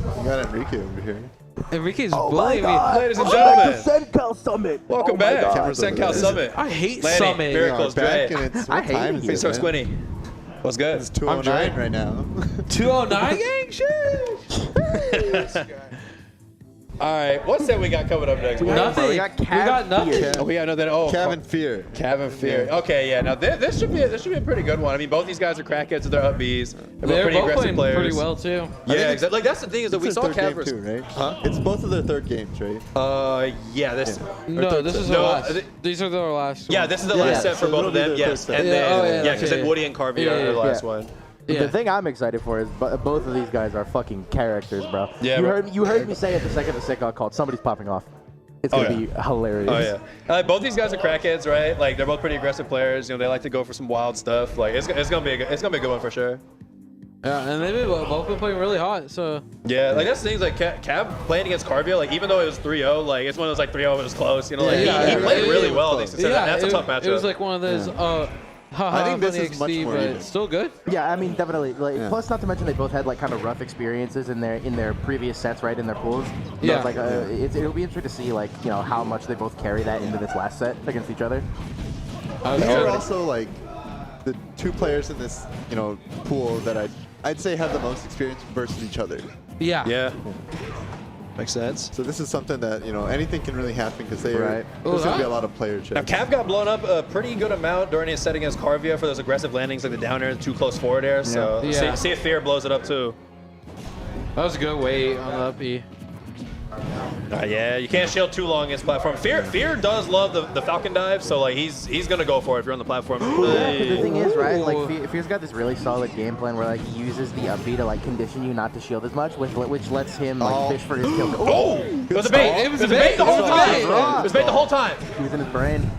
You got Enrique over here. Enrique's bullying me. Ladies and gentlemen, CenCal Summit. welcome back to CenCal Summit. I hate Lanny, Summit. Miracles, back Dre. and it's I what hate time it. is Face it, so man? squinty. What's good? It's 2:09 right now. 209 gang shit. All right, what's that we got coming up next? Nothing. We got nothing. Fear. Oh, we got another. Oh, Cabin Fear. Cabin Fear. Okay, yeah. Now this should be a pretty good one. I mean, both these guys are crackheads with their up Bs. They're pretty both aggressive playing players. pretty well too. Yeah, exactly. Like that's the thing is that we It's saw their third Cav game too, right? Huh? It's both of their third games, right? Yeah. This. No, this is No, our last. These are their last. Yeah, ones. this is the last set for so both it'll of be them. their Yes, third and set. then Yeah, because then Woody and Carvey Yeah, are the yeah, last yeah. one. Yeah. The thing I'm excited for is both of these guys are fucking characters, bro. Yeah, bro. You heard me say it the second the set got called. Somebody's popping off. It's gonna be hilarious. Oh yeah. Both these guys are crackheads, right? Like they're both pretty aggressive players. You know, they like to go for some wild stuff. Like it's gonna be a good one for sure. Yeah, and they've both been playing really hot. So Yeah, like that's the thing. Like Cav playing against Carvia, like even though it was 3-0, like it's one of those like 3-0, it was close. You know, like Yeah, he yeah, played yeah, really yeah. well. So that's a it, tough matchup. It was like one of those. I think this funny is much XD, more but even. it's still good. Yeah, I mean definitely. Like, Yeah. plus, not to mention they both had like kind of rough experiences in their previous sets, right, in their pools. So Yeah. it's like it'll be interesting to see like how much they both carry that into this last set against each other. These are also like the two players in this, pool that I'd say have the most experience versus each other. Yeah. Yeah. Makes sense. So this is something that anything can really happen because Right. there's gonna be a lot of player checks. Now Cav got blown up a pretty good amount during his set against Carvia for those aggressive landings, like the down air, too close forward air. So Yeah. see if Fear blows it up too. That was a good weight on the up B. Yeah, you can't shield too long against platform. Fear does love the Falcon dive, so like he's gonna go for it if you're on the platform. Yeah, 'cause the thing is, right, like Ooh. Fear's got this really solid game plan where like he uses the up B to like condition you not to shield as much, which lets him like fish for his kill. Oh! It was a bait. It was a a bait bait. the whole It was a time. bait. It was bait the whole time. Using his brain.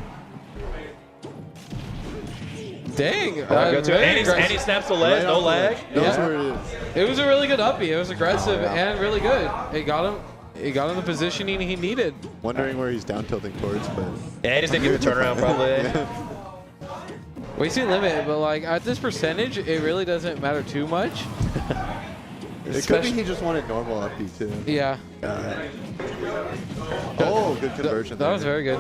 Dang. And he snaps the ledge, no lag. Knows Yeah. where it is. It was a really good up B. It was aggressive and really good. It got him the positioning he needed. Wondering where he's down tilting towards, but Yeah, he just didn't get the turnaround probably. Wasting limit, but like at this percentage, it really doesn't matter too much. it could be he just wanted normal up B too. Yeah. Oh, good conversion. That was there. very good.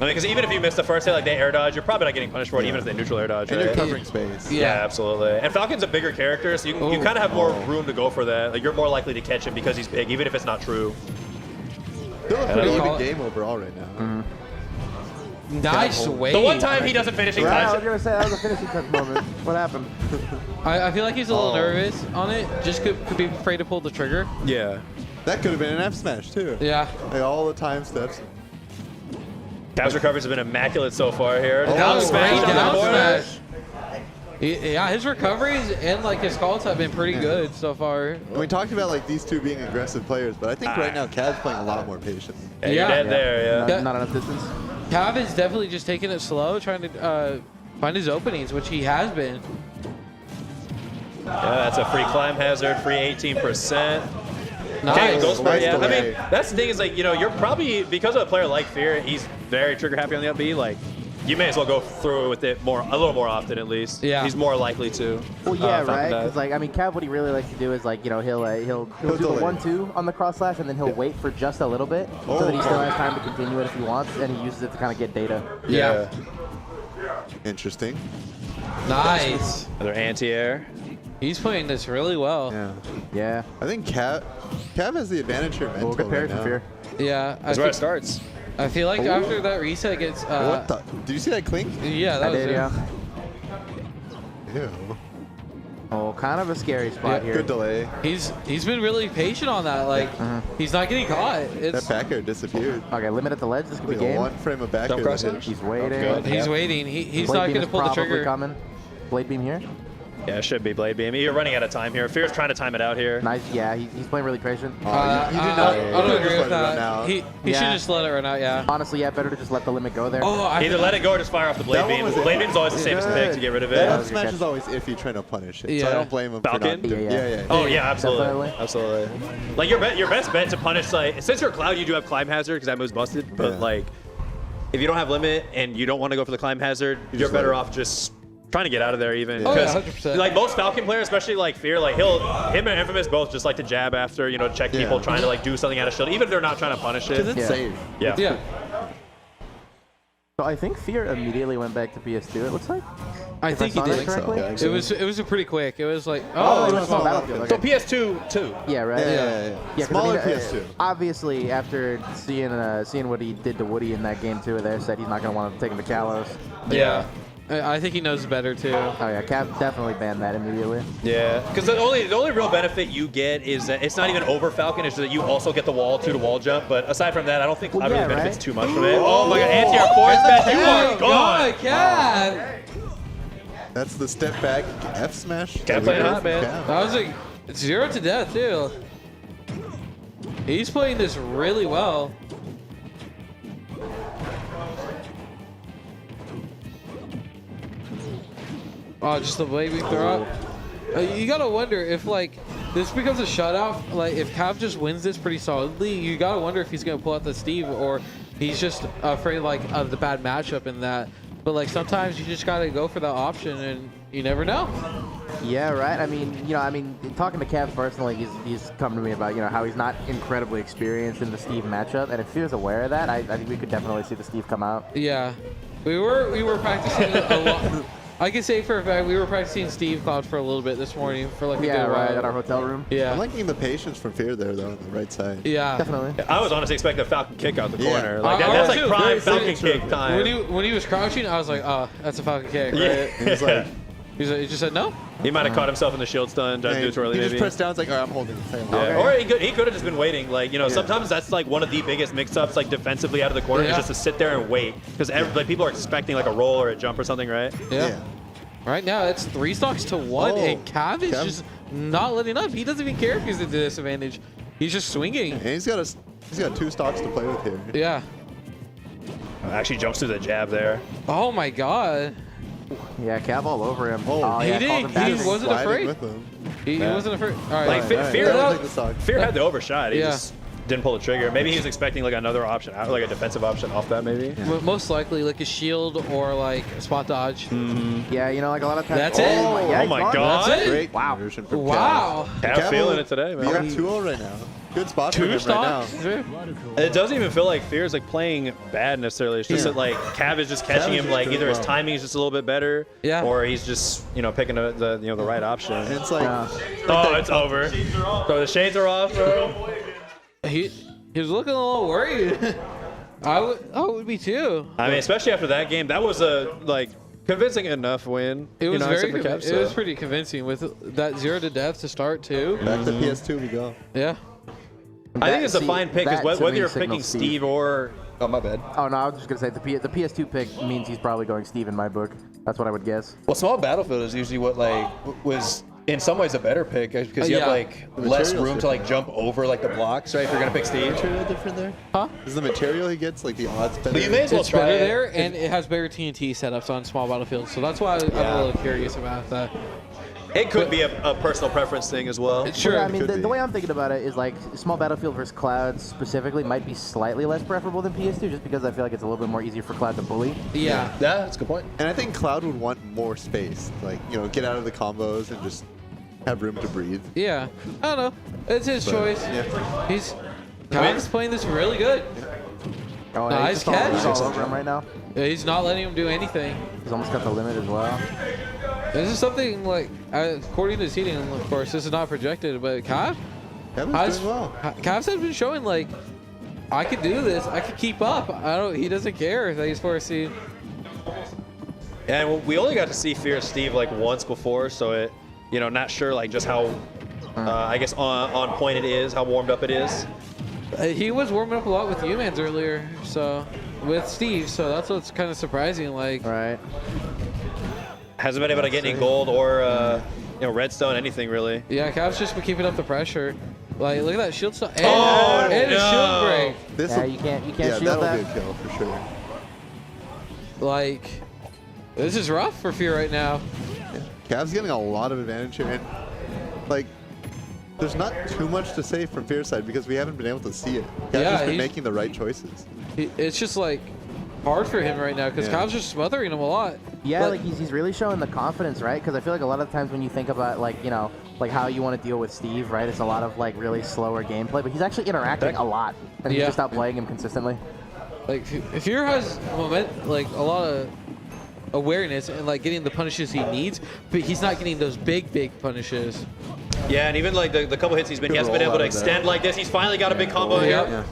I mean, because even if you miss the first hit, like they air dodge, you're probably not getting punished for it, even if they neutral air dodge, And you're right? covering space. Yeah, absolutely. And Falcon's a bigger character, so you kind of have more room to go for that. Like you're more likely to catch him because he's big, even if it's not true. Still a pretty Yeah. even game overall right now. Nice weight. The one time he doesn't finish in Right, I was touch. gonna say that was a finishing touch moment. What happened? I feel like he's a little nervous on it. Just could be afraid to pull the trigger. Yeah. That could have been an F smash too. Yeah. Like all the time steps. Cavs recoveries have been immaculate so far here. Oh, Down great smash on down the corner. smash. Yeah, his recoveries and like his calls have been pretty good so far. And we talked about like these two being aggressive players, but I think right now Cav's playing a lot more patient. Yeah, you're Yeah. dead there, yeah. Not enough distance. Cav is definitely just taking it slow, trying to find his openings, which he has been. Yeah, that's a free climb hazard, free 18%. Nice. Okay, goes for it, yeah. I delay. mean, that's the thing is like, you're probably, because of a player like Fear, he's very trigger happy on the up B, like, you may as well go through with it a little more often at least. Yeah. He's more likely to. Well, yeah, Falcon right. dive. Because like I mean, Cav, what he really likes to do is like he'll do the delay. 1-2 on the cross slash, and then he'll wait for just a little bit so that he still has time to continue it if he wants, and he uses it to kind of get data. Yeah. Interesting. Nice. Another anti-air. He's playing this really well. Yeah. Yeah. I think Cav has the advantage here mental Well, good parry right from now. Fear. Yeah. That's where it starts. I feel like after that reset gets. What the? Did you see that clink? Yeah, that I was did, it. yeah. Ew. Oh, kind of a scary spot Yeah, here. Good delay. He's been really patient on that. Like he's not getting caught. That It's back air disappeared. Okay, limit at the ledge. This could be Like a game. one frame of back Don't air. cross that it. hit. He's waiting. good. he's Yeah. waiting. He's Blade not beam going to is pull the probably trigger. coming. Blade beam here. Yeah, it should be Blade Beam. You're running out of time here. Fear's trying to time it out here. Nice. Yeah, he's playing really patient. Oh, you do not. I you don't could've agree just with let it run that. out. He Yeah. should just let it run out. Yeah. Honestly, yeah, better to just let the limit go there. Oh, Either let it go or just fire off the Blade That one Beam. was Blade it. Beam's always the safest pick to get rid of That it. was up a good smash catch. is always iffy trying to punish it. So Yeah. I don't blame him Falcon? for not doing Yeah. Oh yeah, absolutely, Definitely. absolutely. Like your best bet to punish, like since you're Cloud, you do have climb hazard because that move's busted. But Yeah. like, if you don't have limit and you don't want to go for the climb hazard, you're just let better it- off just trying to get out of there even. Oh, yeah, Because 100%. like most Falcon players, especially like Fear, like him and Infamous both just like to jab after, you know, check people trying to like do something out of shield, even if they're not trying to punish it. Because it's safe. Yeah. Yeah. So I think Fear immediately went back to PS2. It looks like. I think he saw that did. correctly? Yeah, It was a pretty quick. It was like, Oh, it was small small Battlefield. So Okay. PS2 too. Yeah, right. Yeah. 'cause Smaller I mean, PS2. Obviously, after seeing what he did to Woody in that game too, there said he's not gonna want to take him to Kalos. yeah. I think he knows better too. Oh yeah, Cap definitely banned that immediately. Yeah, because the only real benefit you get is that it's not even over Falcon, it's that you also get the wall 2-to-wall jump. But aside from that, I don't think Well, Cloud really yeah, benefits right? too much from it. Oh my god, anti-air force bed, you are gone. Cat. That's the step back F smash. Cat playing hot, man. Cat. That was like 0 to death too. He's playing this really well. Oh, just the way we throw up. You gotta wonder if like this becomes a shutout. Like if Cav just wins this pretty solidly, you gotta wonder if he's gonna pull out the Steve or he's just afraid like of the bad matchup in that. But like sometimes you just gotta go for that option, and you never know. Yeah, right. I mean, talking to Cav personally, he's come to me about how he's not incredibly experienced in the Steve matchup, and if he was aware of that, I think we could definitely see the Steve come out. Yeah, we were practicing a lot. I can say for a fact we were practicing Steve Cloud for a little bit this morning for like a Yeah, good right. while. At our hotel room. Yeah. I'm liking the patience from Fear there, though, on the right side. Yeah. Definitely. I was honestly expecting a Falcon kick out the Yeah. corner. Like I that's was like too. prime Very Falcon true. kick time. When he was crouching, I was like, oh, that's a Falcon kick, right? Yeah. And he's like, He just said no. He might have caught himself in the shield stun, tried to do it too early he maybe. just pressed down. It's like, all right, I'm holding the same. Yeah. Or he could have just been waiting. Like, sometimes that's like one of the biggest mix-ups, like defensively out of the corner, is Yeah. just to sit there and wait. Because like, people are expecting like a roll or a jump or something, right? Yeah. Right now it's 3 stocks to 1, Oh, and Cav is Cav- just not letting up. He doesn't even care if he's at a disadvantage. He's just swinging. And he's got 2 stocks to play with here. Yeah. Actually jumps through the jab there. Oh my God. Yeah, Cav all over him. Oh, he yeah, did- called him back. he wasn't Sliding afraid. with him. He wasn't afraid. All right. Like, All right, Fear, that'll take the stock. Fear had the overshot. He Yeah. just didn't pull the trigger. Maybe he was expecting like another option, like a defensive option off that maybe. Most likely like a shield or like a spot dodge. Yeah, like a lot of times. That's it? Yeah, Oh my he's gone. God. That's it. Great Wow. conversion from Wow. Cav feeling it today, man. We got 2-0 right now. Good spot for 2 him stocks. right It doesn't even feel like Fear's like playing bad necessarily. It's just Yeah. that like Cav is just catching Cav is him. Like doing either his well. timing is just a little bit better, Yeah. or he's just picking the right option. now. And it's like, Oh, it's over. So the shades are off, bro. He was looking a little worried. I would be too. I mean, especially after that game, that was a like convincing enough win. It was except very for Cav, it so. was pretty convincing with that 0 to death to start too. back to PS2 we go. Yeah. I think it's a See, fine pick, because that to whether me you're signals picking Steve or oh my bad. Oh no, I was just gonna say the PS2 pick means he's probably going Steve in my book. That's what I would guess. Well, small battlefield is usually what was in some ways a better pick because you have Yeah. like The less material's room to like jump over like the blocks, right? If you're gonna pick Steve. Material different there? Huh? Is the material he gets like the odds better? But you may as well It's try better it. there, and it has better TNT setups on small battlefields, so that's why I'm a little curious about that. it could be a personal preference thing as well. Sure. Yeah, I mean, could the be. way I'm thinking about it is like small battlefield versus Cloud specifically might be slightly less preferable than PS2, just because I feel like it's a little bit more easier for Cloud to bully. Yeah. Yeah, that's a good point. And I think Cloud would want more space, like get out of the combos and just have room to breathe. Yeah. I don't know. It's his choice. Yeah. He's Cav's playing this really good. Oh, Nice he's just catch. He's all over him right now. He's not letting him do anything. He's almost got the limit as well. This is something like, according to seeding, of course, this is not projected, but Cav Kevin's doing well. Cavs has been showing like, I could do this. I could keep up. He doesn't care that he's 4th seed. And we only got to see Fear Steve like once before, so it, not sure like just how, I guess on point it is, how warmed up it is. He was warming up a lot with Humans earlier, so with Steve, so that's what's kind of surprising. Like, Right. Hasn't been able to get any gold or redstone, anything really. yeah, Cavs just been keeping up the pressure. Like, look at that shield stuff. And, Oh, and a no. shield break. This Yeah, you can't yeah, shield that'll that. be a kill for sure. Like, this is rough for Fear right now. Cav's getting a lot of advantage here, and like, there's not too much to say from Fear's side because we haven't been able to see it. Cav's Yeah, just been he's- making the right choices. It's just like hard for him right now because Yeah. Cavs just smothering him a lot. Yeah, like he's really showing the confidence, right? Because I feel like a lot of times when you think about like, you know, like how you want to deal with Steve, right? It's a lot of like really slower gameplay, but he's actually interacting a lot, and he's just outplaying him consistently. Like if Fear has like a lot of awareness and like getting the punishes he needs, but he's not getting those big punishes. Yeah, and even like the couple hits he hasn't been able to extend like this. He's finally got a big combo here. Yeah.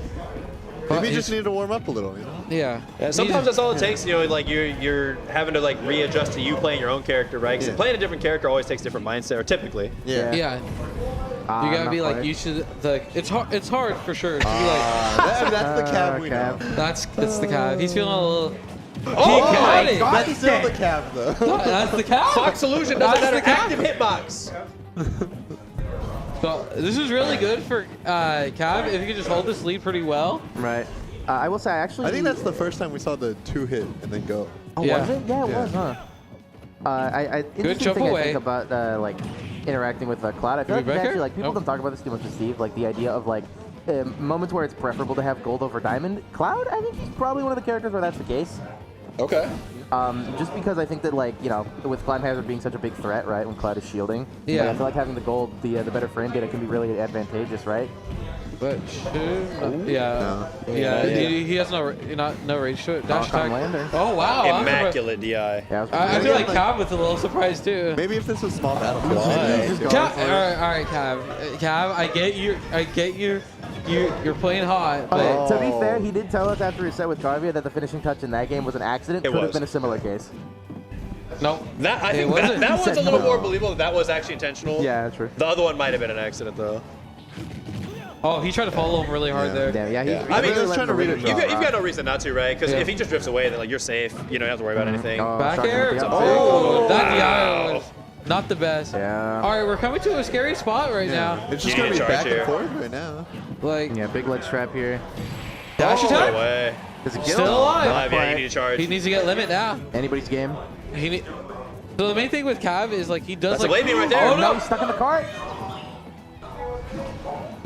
Maybe you just need to warm up a little, you know? Yeah. Sometimes that's all it takes, you know, like you're having to like readjust to you playing your own character, right? Because playing a different character always takes different mindset, or typically. Yeah. You gotta be like used to the. It's hard for sure to be like. That's the cab we know. It's the cab. He's feeling a little. Oh, got it. That's still the cab, though. That's the cab. Fox Illusion doesn't matter. Active hitbox. So this is really good for Cav if he can just hold this lead pretty well. Right. I will say, I think that's the first time we saw the 2-hit and then go. Oh, Yeah. was it? Yeah, it was, huh? Good jump thing away. I think about like interacting with Cloud. I feel like actually like people don't talk about this too much with Steve. Like the idea of like moments where it's preferable to have gold over diamond. Cloud, I think he's probably one of the characters where that's the case. Okay. Just because I think that like, you know, with Climb Hazard being such a big threat, right, when Cloud is shielding, Yeah. like, I feel like having the gold, the better frame data can be really advantageous, right? But he has no rage to it. Dash attack. Lander. Oh wow! Immaculate DI. Yeah, I feel like Cav was a little surprised too. Maybe if this was small battle. Cav, all right, Cav. I get you. You're playing hot, but To be fair, he did tell us after his set with Carvia that the finishing touch in that game was an accident. Could have been a similar case. no. I think that one's a little more believable. That was actually intentional. Yeah, true. The other one might have been an accident though. Oh, he tried to follow him really hard there. Damn, I mean, he was trying to read it. You've got no reason not to, right? Because if he just drifts away, then like you're safe. You don't have to worry about anything. Back shotgun air. with the Oh, that DI was not the best. Yeah. All right, we're coming to a scary spot right now. It's just You going need to to be charge back here. and forth right now. Like Yeah, big ledge trap here. dash No attack. way. Does it kill? Still alive. Alive, yeah, you need to charge. He needs to get limit now. Anybody's game. So the main thing with Cav is like he does That's like. a wave beam right there. Oh No, no! he's stuck in the cart.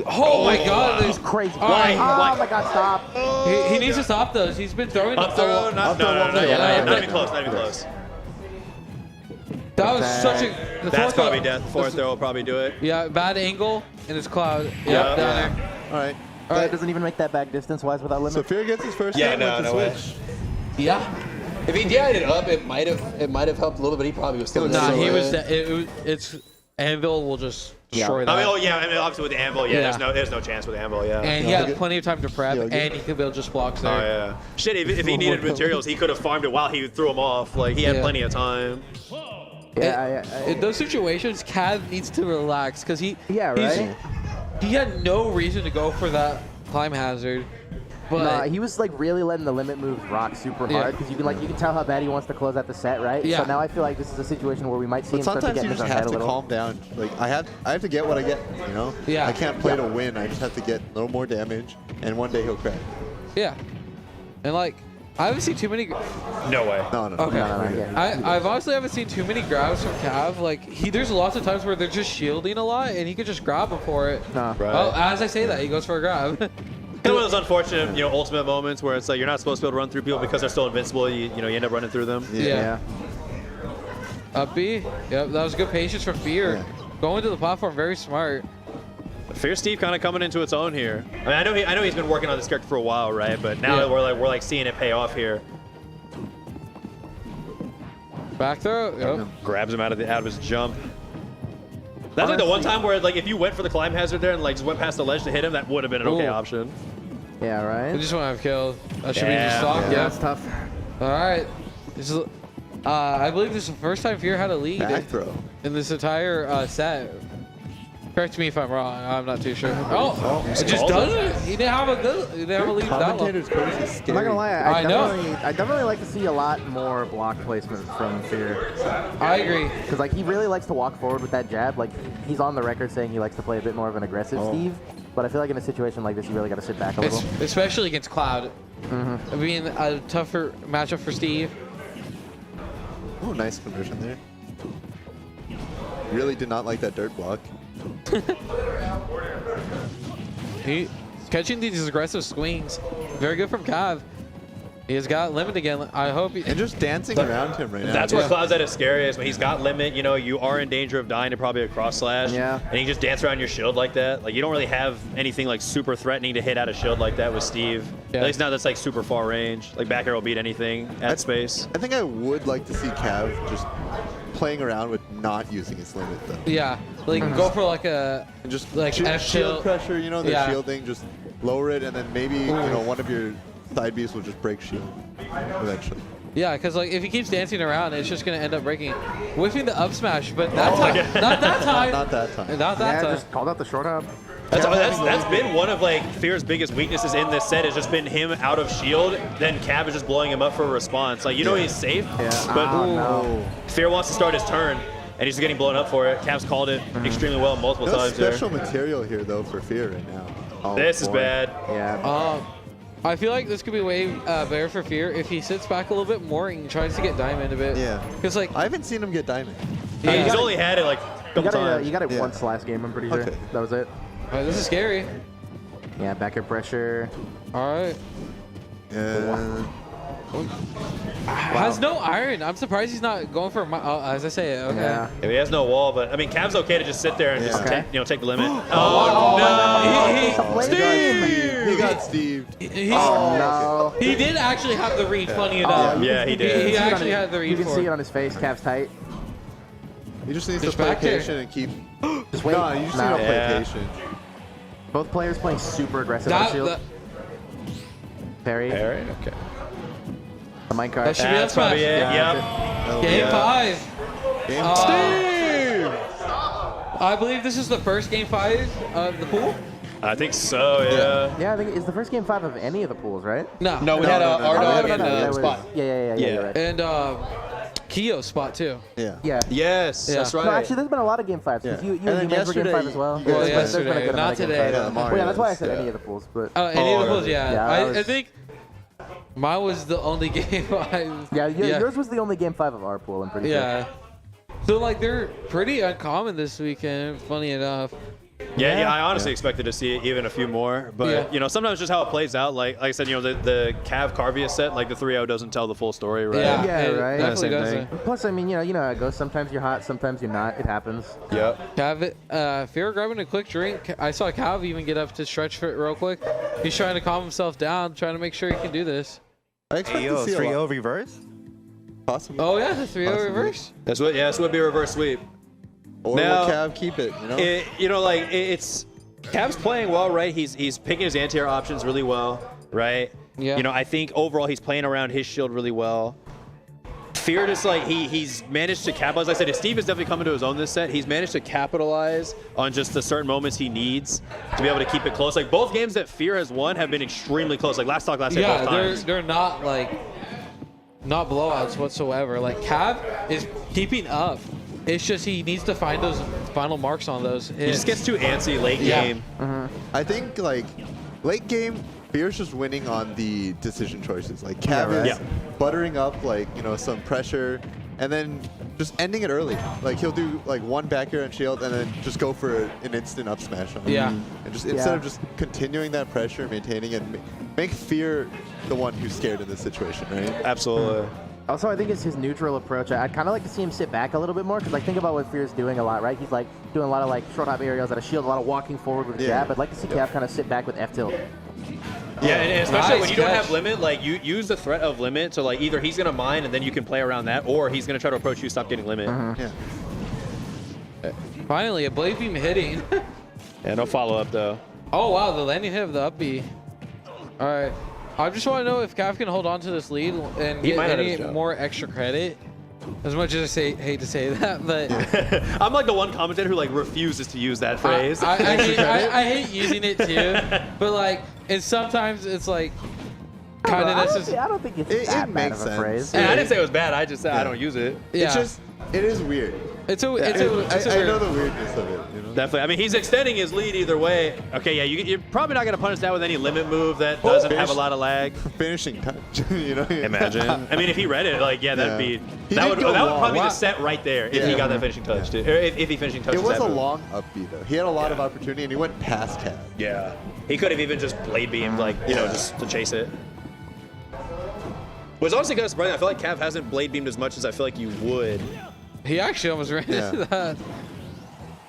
Oh my God! He's crazy. Why? Oh my God, stop. He needs to stop those. He's been throwing Up throw? Not even close. Not even close. That was such a. the That's fourth probably throw- death. Fourth throw will probably do it. Yeah, bad angle and it's Cloud. Yep, Yeah. down there. All right. All right. It doesn't even make that back distance-wise without limit. So Fear gets his first Yeah, hit no, with the no way. switch. Yeah. If he DI'd it up, it might have helped a little bit. He probably was still. Nah, dead. he was. It's Anvil will just destroy that. I mean, oh yeah, I mean, obviously with the anvil, yeah, Yeah. there's no chance with the anvil, yeah. And he had plenty of time to prep, Yeah, and he could build just blocks there. Oh yeah. Shit, if he needed materials, he could have farmed it while he threw them off. Like he had Yeah. plenty of time. In those situations, Cav needs to relax because he. Yeah, he's- right? He had no reason to go for that climb hazard, but Nah, he was like really letting the limit moves rock super Yeah. hard because you can tell how bad he wants to close out the set, right? Yeah. So now I feel like this is a situation where we might see But him start to sometimes get you in his just own head have a to little. calm down. Like I have to get what I get, you know? Yeah. I can't play to win. I just have to get a little more damage, and one day he'll crack. yeah, and like I haven't seen too many. No way. No. Okay. Yeah. I've honestly haven't seen too many grabs from Cav. Like there's lots of times where they're just shielding a lot, and he could just grab before it. Nah. Right. Oh, as I say that, he goes for a grab. Kind of one of those unfortunate, ultimate moments where it's like you're not supposed to be able to run through people because they're still invincible. You end up running through them. Yeah. Up B. Yep, that was good patience from Fear. Yeah. Going to the platform, very smart. Fear Steve kind of coming into its own here. I mean, I know he's been working on this character for a while, right? But now Yeah. we're like seeing it pay off here. Back throw. Yep. Grabs him out of his jump. That's like the one time where like if you went for the climb hazard there and like just went past the ledge to hit him, that would have been an okay Ooh. option. Yeah, They right? just want to have killed. That should be Yeah. just stock. Yeah, Yeah. that's tough. All right. This is. I believe this is the first time Fear had a lead Back throw. in this entire set. Correct me if I'm wrong. I'm not too sure. Oh, it just called does it. He didn't have a good. He didn't have a lead that long. Commentator's coach is scary. I'm not gonna lie, I know. I definitely like to see a lot more block placement from Fear. I agree. Because like he really likes to walk forward with that jab. Like he's on the record saying he likes to play a bit more of an aggressive Steve. But I feel like in a situation like this, you really got to sit back a little. Especially against Cloud. Being a tougher matchup for Steve. Oh, nice conversion there. Really did not like that dirt block. He catching these aggressive swings. Very good from Cav. He has got limit again. I hope he... And just dancing around him right now. That's where Cloud's at his scariest. When he's got limit, you know, you are in danger of dying to probably a cross slash. Yeah. And he just dance around your shield like that. Like, you don't really have anything like super threatening to hit out a shield like that with Steve. Yeah. At least now that's like super far range. Like back air will beat anything at space. I think I would like to see Cav just playing around with not using his limit though. Yeah, like go for like a... And just Like shield F-shield. pressure, you know, the Yeah. shielding, just lower it, and then maybe, you know, one of your side Bs will just break shield eventually. Yeah, because like if he keeps dancing around, it's just gonna end up breaking, whiffing the up smash. But that time, not that time, Not that time. not that Yeah, time. just called out the short hop. That's been one of like Fear's biggest weaknesses in this set. Has just been him out of shield. Then Cav is just blowing him up for a response. Like, you know, he's safe, but no. Fear wants to start his turn, and he's getting blown up for it. Cav's called it extremely well multiple No times there. special material here though for Fear right now. Oh, This is boy. bad. Yeah. I feel like this could be way better for Fear if he sits back a little bit more and tries to get Diamond a bit. Yeah. Because like I haven't seen him get diamond. He's only had it like a couple times. You got it Yeah. once last game, I'm pretty sure. Okay. That was it. this is scary. Yeah, back air pressure. All right. Yeah. Has no iron. I'm surprised he's not going for as I say it. Okay. Yeah. Yeah, he has no wall, but I mean, Cav's okay to just sit there and just Yeah. take the limit. Oh, no! Steve! He got Steve. No. He did actually have the read. Funny enough. Yeah, he did. He actually had the read You can for see it. it on his face. Calf's tight. He just needs Just to play back there. patient and keep. Just wait. No, you just need No. to play Yeah. patient. Both players playing super aggressive on shield. That, Parry. Parry? Okay. The minecart. That should be That's up smash. probably it. Yeah. Yep. Game Yeah. 5. Game Steve! I believe this is the first game 5 of the pool. I think so, yeah. Yeah, I think it's the first game 5 of any of the pools, right? No. No, we No, had no, no, our no, dog no, and no, no, that was- Spot. Yeah, Yeah. you're right. And Kio's spot too. Yeah. Yeah. Yes, Yeah. that's right. No, actually, there's been a lot of game 5s. Yeah. You And then and Humans were game 5 yesterday, as well. you guys Well, played- There's been a yesterday, good amount not of game today. 5s. Yeah, Well, yeah, that's why I said yeah. any of the pools. But Any of the Oh, pools, yeah. yeah, I that was- think mine was the only game yeah, yours was the only game 5 of our pool, I'm pretty sure. Yeah. So like they're pretty uncommon this weekend. Funny enough. Yeah, I honestly expected to see even a few more, but Yeah. you know, sometimes just how it plays out. Like I said, you know, the Cav Carvia set, like the 3-0 doesn't tell the full story, right? Yeah, Yeah, it right. Definitely Same doesn't. thing. Plus, I mean, you know how it goes. Sometimes you're hot, sometimes you're not. It happens. Yep. Cav, Fear grabbing a quick drink. I saw Cav even get up to stretch for it real quick. He's trying to calm himself down, trying to make sure he can do this. I expect Hey, to yo, see a 3-0 lot. reverse? Possibly. Oh yeah, the 3-0 Possibly. reverse. That's what. Yeah, this would be a reverse sweep. Or Now- will Cav keep it? You know. You know, like it's Cav's playing well, right? He's picking his anti-air options really well, right? Yeah. You know, I think overall he's playing around his shield really well. Fear just like he's managed to capitalize. Like I said, Steve is definitely coming to his own this set. He's managed to capitalize on just the certain moments he needs to be able to keep it close. Like both games that Fear has won have been extremely close. Like last hit Yeah, both times. they're not like not blowouts whatsoever. Like Cav is keeping up. It's just he needs to find those final marks on those. He just gets too antsy late Yeah. game. I think like late game, Fear's just winning on the decision choices. Like Cav is Yeah. buttering up like some pressure, and then just ending it early. Like he'll do like one back air and shield, and then just go for an instant up smash on it. Yeah. And just instead of just continuing that pressure, maintaining it, make Fear the one who's scared in this situation, right? Absolutely. Also, I think it's his neutral approach. I'd kind of like to see him sit back a little bit more because, like, think about what Fear's doing a lot, right? He's like doing a lot of like short hop aerials out of shield, a lot of walking forward with Yeah. jab. I'd like to see Cav kind of sit back with F tilt. Yeah, and especially Nice when you don't catch. have limit, like you use the threat of limit to like either he's gonna mine and then you can play around that, or he's gonna try to approach you, stop getting limit. Yeah. Finally a blade beam hitting. Yeah, no follow up though. Oh wow, the landing hit of the up B. All right. I just want to know if Cav can hold on to this lead and He get might have any his job. more extra credit. As much as I hate to say that, but I'm like the one commentator who like refuses to use that phrase. I hate using it too. But like, and sometimes it's like kind of necessary. I don't think it's It that bad makes of a sense. phrase. And I didn't say it was bad. I just said I don't use it. Yeah, It's just it is weird. it's a I weird- know the weirdness of it. You know. Definitely. I mean, he's extending his lead either way. Okay, yeah, you're probably not gonna punish that with any limit move that doesn't have a lot of lag. Finishing touch. You know. Imagine. I mean, if he read it, like, yeah, that'd Yeah. be He that did would go that would long. probably be Wow. the set right there if he Yeah. got that finishing touch, too. Or if he finishing touches It was that a move. long up B though. He had a lot of opportunity, and he went past Cav. Yeah. He could have even just blade beamed, like, you know, just to chase it. Was honestly kind of surprising. I feel like Cav hasn't blade beamed as much as I feel like you would. He actually almost ran into that.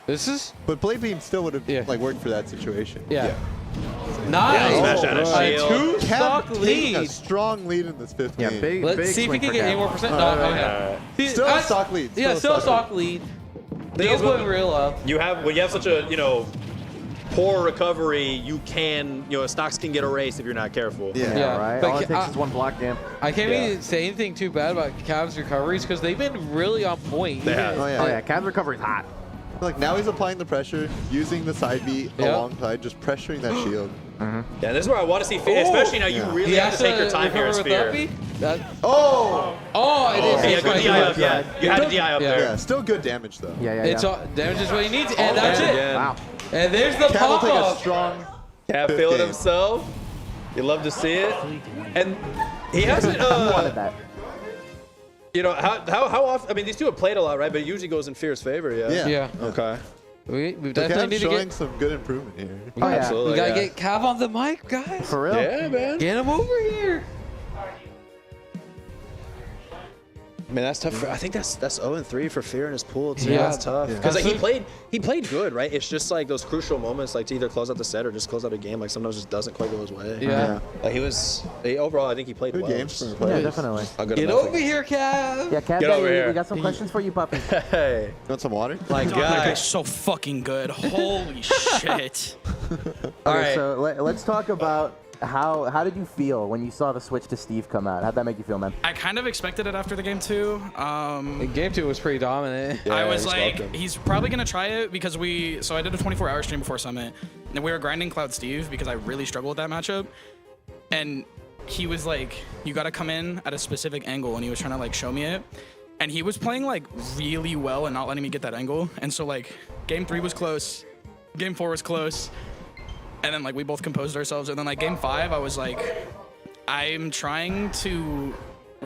This is But Blade Beam still would have like worked for that situation. Nice. Smash down a shield. Two-stock Taking a lead. strong lead in this 5th Yeah, game. big. Let's see if we swing can for get Cav. any more percent. No, okay. Still a stock lead. Yeah, still a stock lead. Things went real up. You have when you have such a poor recovery, you can stocks can get erased if you're not careful. Yeah, right. But All it takes is one block jam. I can't even say anything too bad about Cav's recoveries because they've been really on point. They have. Oh, yeah. Oh yeah, Cav's recovery's hot. Like now he's applying the pressure, using the side B alongside, just pressuring that shield. Yeah, this is where I want to see Fear, especially now. You really He have has to take your time here as recover Fear. with Uppy. Oh! It is. Yeah, good DI up. Yeah, you had a DI up there. Yeah, still good damage though. Yeah. It's all, damage is what he needs, and that's it. Yeah. Wow. And there's the Cav will take a pop-up. strong Cav fifth feeling game. himself. You love to see it. And he hasn't. Who wanted that? How often? I mean, these two have played a lot, right? But it usually goes in Fear's favor. Yeah. Yeah. Okay. We So definitely Cav's need to showing get. some good improvement here. Oh yeah. Absolutely. We gotta yeah. get Cav on the mic, guys. For real. Yeah, man. Get him over here. Man, that's tough. I think that's 0-3 for Fear in his pool too. Yeah. That's tough. Yeah. Because he played good, right? It's just like those crucial moments, like to either close out the set or just close out a game. Like sometimes just doesn't quite go his way. Yeah. Like overall, I think he played Good well. games Just for Yeah, him. definitely. a good Get enough over here, Cav. Yeah, Cav, Get over here. we got some questions for you, puppy. Hey, You want some water? my That guy. guy's so fucking good. Holy shit. All Okay, right. so let's talk about how did you feel when you saw the switch to Steve come out? How'd that make you feel, man? I kind of expected it after the game too. Game 2 was pretty dominant. Yeah, I was he's like, welcome. he's probably gonna try it because so I did a 24-hour stream before Summit, and we were grinding Cloud Steve because I really struggled with that matchup, and he was like, you gotta come in at a specific angle, and he was trying to like show me it, and he was playing like really well and not letting me get that angle, and so like game 3 was close, game 4 was close, and then like we both composed ourselves, and then like game 5 I was like, I'm trying to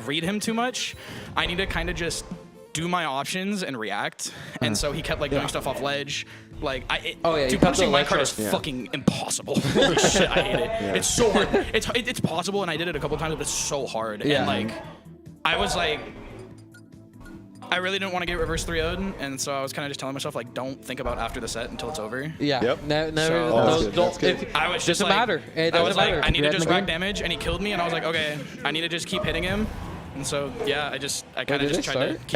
read him too much. I need to kind of just do my options and react. And so he kept like doing stuff off ledge. Like you dude, kept punching the my ledge card is first. fucking impossible. Holy shit, I hate it. It's so hard. It's possible, and I did it a couple times, but it's so hard. Yeah. And like, I was like, I really didn't want to get reverse 3-0'd, and so I was kind of just telling myself like, don't think about after the set until it's over. Yeah. Yep. Never. So- Oh, those that's good, don't. that's good. If, I was just doesn't like, matter. It I was doesn't matter. like, I need to You just had rack the game? damage, and he killed me, and I was like, okay, I need to just keep hitting him. And so yeah, I kind did of just it tried to start? keep